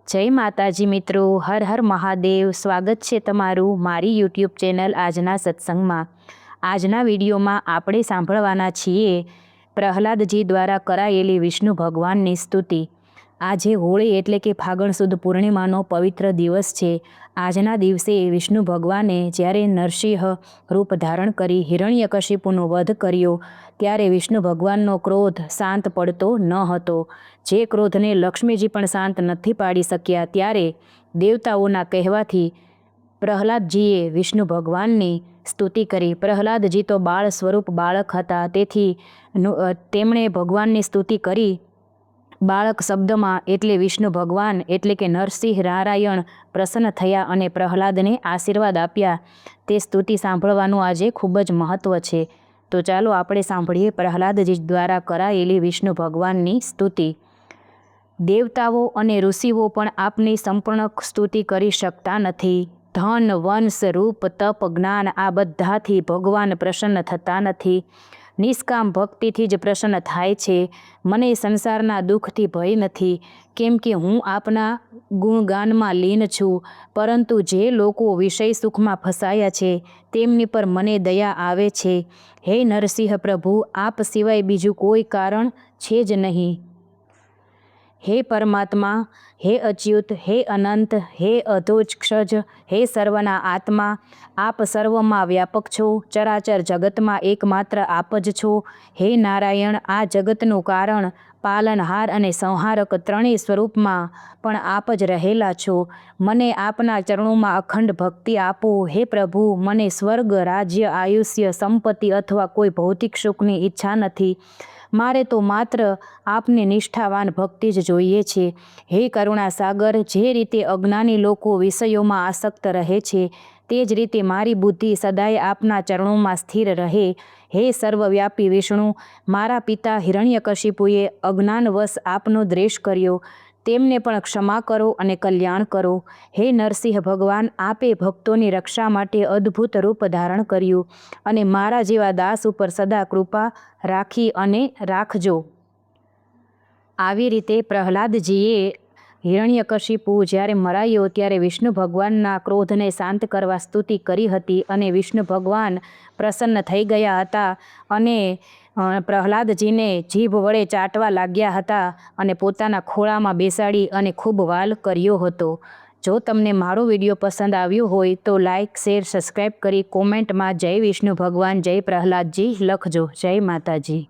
જય માતાજી મિત્રો, હર હર મહાદેવ। સ્વાગત છે તમારું મારી યુટ્યુબ ચેનલ આજના સત્સંગમાં। આજના વિડીયોમાં આપણે સાંભળવાના છીએ પ્રહલાદજી દ્વારા કરાયેલી વિષ્ણુ ભગવાનની સ્તુતિ। આજે હોળી એટલે કે ફાગણ સુદ પૂર્ણિમાનો પવિત્ર દિવસ છે। આજના દિવસે વિષ્ણુ ભગવાને જ્યારે નરસિંહ રૂપ ધારણ કરી હિરણ્યકશિપુનો વધ કર્યો ત્યારે વિષ્ણુ ભગવાનનો ક્રોધ શાંત પડતો ન હતો। જે ક્રોધને લક્ષ્મીજી પણ શાંત નથી પાડી શક્યા ત્યારે દેવતાઓના કહેવાથી પ્રહલાદજીએ વિષ્ણુ ભગવાનની સ્તુતિ કરી। પ્રહલાદજી તો બાળ સ્વરૂપ બાળક હતા, તેથી તેમણે ભગવાનની સ્તુતિ કરી બાળક શબ્દમાં, એટલે વિષ્ણુ ભગવાન એટલે કે નરસિંહ નારાયણ પ્રસન્ન થયા અને પ્રહલાદને આશીર્વાદ આપ્યા। તે સ્તુતિ સાંભળવાનું આજે ખૂબ જ મહત્ત્વ છે। તો ચાલો આપણે સાંભળીએ પ્રહલાદજી દ્વારા કરાયેલી વિષ્ણુ ભગવાનની સ્તુતિ। દેવતાઓ અને ઋષિઓ પણ આપની સંપૂર્ણ સ્તુતિ કરી શકતા નથી। ધન, વંશ, રૂપ, તપ, જ્ઞાન આ બધાથી ભગવાન પ્રસન્ન થતા નથી। નિષ્કામ ભક્તિથી જ પ્રસન્ન થાય છે। મને સંસારના દુઃખથી ભય નથી, કેમ કે હું આપના ગુણગાનમાં લીન છું। પરંતુ જે લોકો વિષય સુખમાં ફસાયા છે તેમની પર મને દયા આવે છે। હે નરસિંહ પ્રભુ, આપ સિવાય બીજું કોઈ કારણ છે જ નહીં। હે પરમાત્મા, હે અચ્યુત, હે અનંત, હે અધોક્ષજ, હે સર્વના આત્મા, આપ સર્વમાં વ્યાપક છો। ચરાચર જગતમાં એકમાત્ર આપ જ છો। હે નારાયણ, આ જગતનું કારણ, પાલનહાર અને સંહારક ત્રણેય સ્વરૂપમાં પણ આપ જ રહેલા છો। મને આપના ચરણોમાં અખંડ ભક્તિ આપો। હે પ્રભુ, મને સ્વર્ગ, રાજ્ય, આયુષ્ય, સંપત્તિ અથવા કોઈ ભૌતિક સુખની ઈચ્છા નથી। મારે તો માત્ર આપની નિષ્ઠાવાન ભક્તિ જ જોઈએ છે। હે કરુણા સાગર, જે રીતે અજ્ઞાની લોકો વિષયોમાં આસક્ત રહે છે તે જ રીતે મારી બુદ્ધિ સદાય આપના ચરણોમાં સ્થિર રહે। હે સર્વવ્યાપી વિષ્ણુ, મારા પિતા હિરણ્યકશિપુએ અજ્ઞાનવશ આપનો દ્વેષ કર્યો, તેમને પણ ક્ષમા કરો અને કલ્યાણ કરો। હે નરસિંહ ભગવાન, આપે ભક્તોની રક્ષા માટે અદ્ભુત રૂપ ધારણ કર્યું અને મારા જેવા દાસ ઉપર સદા કૃપા રાખી અને રાખજો। આવી રીતે પ્રહલાદજીએ હિરણ્યકશિપુ જ્યારે મરાયો ત્યારે વિષ્ણુ ભગવાનના ક્રોધને શાંત કરવા સ્તુતિ કરી હતી અને વિષ્ણુ ભગવાન પ્રસન્ન થઈ ગયા હતા અને પ્રહલાદજીને જીભ વડે ચાટવા લાગ્યા હતા અને પોતાના ખોળામાં બેસાડી અને ખૂબ વાલ કર્યો હતો। જો તમને મારો વિડીયો પસંદ આવ્યો હોય તો લાઇક, શેર, સબસ્ક્રાઈબ કરી કોમેન્ટમાં જય વિષ્ણુ ભગવાન, જય પ્રહલાદજી લખજો। જય માતાજી।